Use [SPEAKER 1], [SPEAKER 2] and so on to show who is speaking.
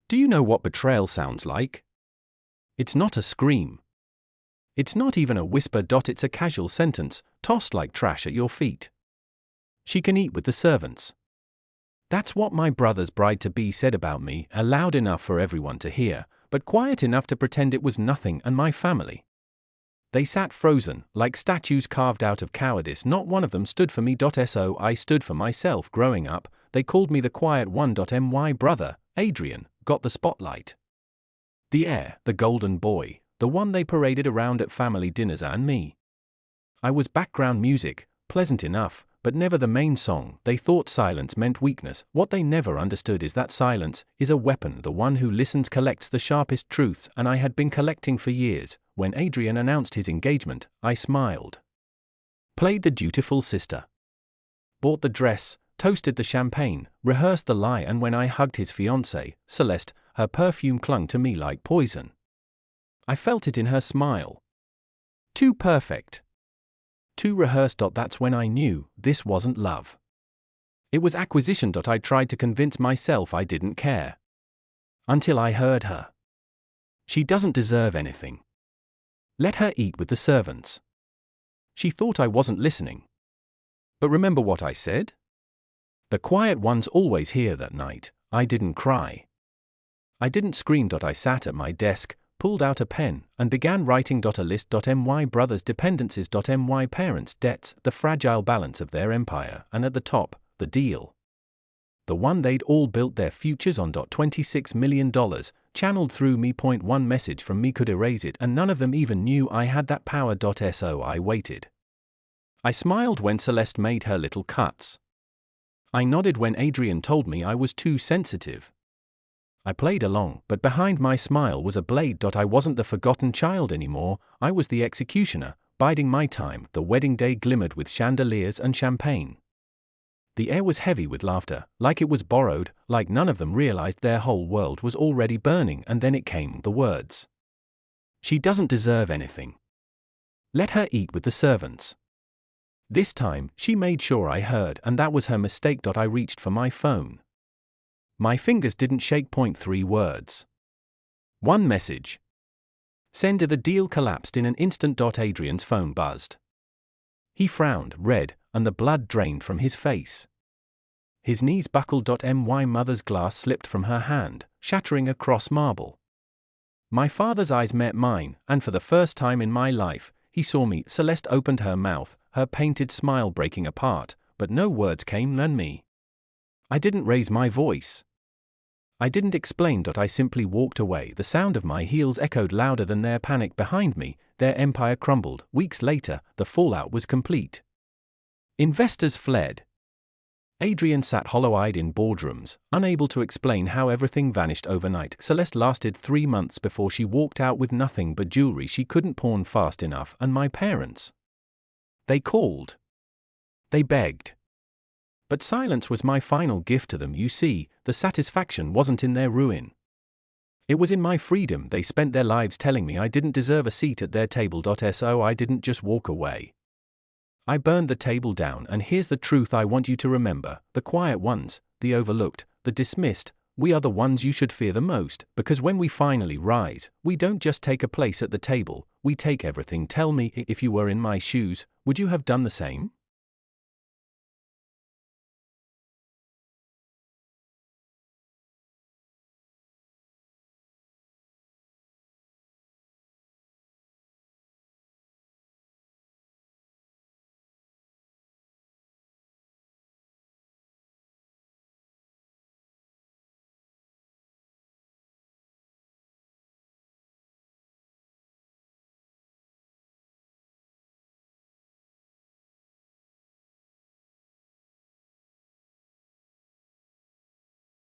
[SPEAKER 1] Do you know what betrayal sounds like? It's not a scream. It's not even a whisper. It's a casual sentence, tossed like trash at your feet. She can eat with the servants. That's what my brother's bride-to-be said about me, loud enough for everyone to hear, but quiet enough to pretend it was nothing and my family. They sat frozen, like statues carved out of cowardice. Not one of them stood for me. So I stood for myself. Growing up, they called me the quiet one. My brother, Adrian, got the spotlight. The heir, the golden boy, the one they paraded around at family dinners, and me. I was background music, pleasant enough, but never the main song. They thought silence meant weakness. What they never understood is that silence is a weapon. The one who listens collects the sharpest truths, and I had been collecting for years. When Adrian announced his engagement, I smiled. Played the dutiful sister. Bought the dress, toasted the champagne, rehearsed the lie, and when I hugged his fiancée, Celeste, her perfume clung to me like poison. I felt it in her smile. Too perfect. Too rehearsed. That's when I knew this wasn't love. It was acquisition. I tried to convince myself I didn't care. Until I heard her. She doesn't deserve anything. Let her eat with the servants. She thought I wasn't listening. But remember what I said? The quiet ones always hear. That night, I didn't cry. I didn't scream. I sat at my desk, pulled out a pen, and began writing. A list. My brother's dependencies. My parents' debts, the fragile balance of their empire, and at the top, the deal. The one they'd all built their futures on. $26 million, channeled through me. One message from me could erase it, and none of them even knew I had that power. So I waited. I smiled when Celeste made her little cuts. I nodded when Adrian told me I was too sensitive. I played along, but behind my smile was a blade. I wasn't the forgotten child anymore. I was the executioner, biding my time. The wedding day glimmered with chandeliers and champagne. The air was heavy with laughter, like it was borrowed, like none of them realized their whole world was already burning. And then it came, the words. She doesn't deserve anything. Let her eat with the servants. This time, she made sure I heard, and that was her mistake. I reached for my phone. My fingers didn't shake. 3 words. One message. Send. The deal collapsed in an instant. Adrian's phone buzzed. He frowned, read, and the blood drained from his face. His knees buckled. My mother's glass slipped from her hand, shattering across marble. My father's eyes met mine, and for the first time in my life, he saw me. Celeste opened her mouth, her painted smile breaking apart, but no words came. And me. I didn't raise my voice. I didn't explain. I simply walked away. The sound of my heels echoed louder than their panic behind me. Their empire crumbled. Weeks later, the fallout was complete. Investors fled. Adrian sat hollow-eyed in boardrooms, unable to explain how everything vanished overnight. Celeste lasted 3 months before she walked out with nothing but jewelry she couldn't pawn fast enough. And my parents. They called. They begged. But silence was my final gift to them. You see, the satisfaction wasn't in their ruin. It was in my freedom. They spent their lives telling me I didn't deserve a seat at their table. So I didn't just walk away. I burned the table down, and here's the truth I want you to remember. The quiet ones, the overlooked, the dismissed, we are the ones you should fear the most, because when we finally rise, we don't just take a place at the table, we take everything. Tell me, if you were in my shoes, would you have done the same?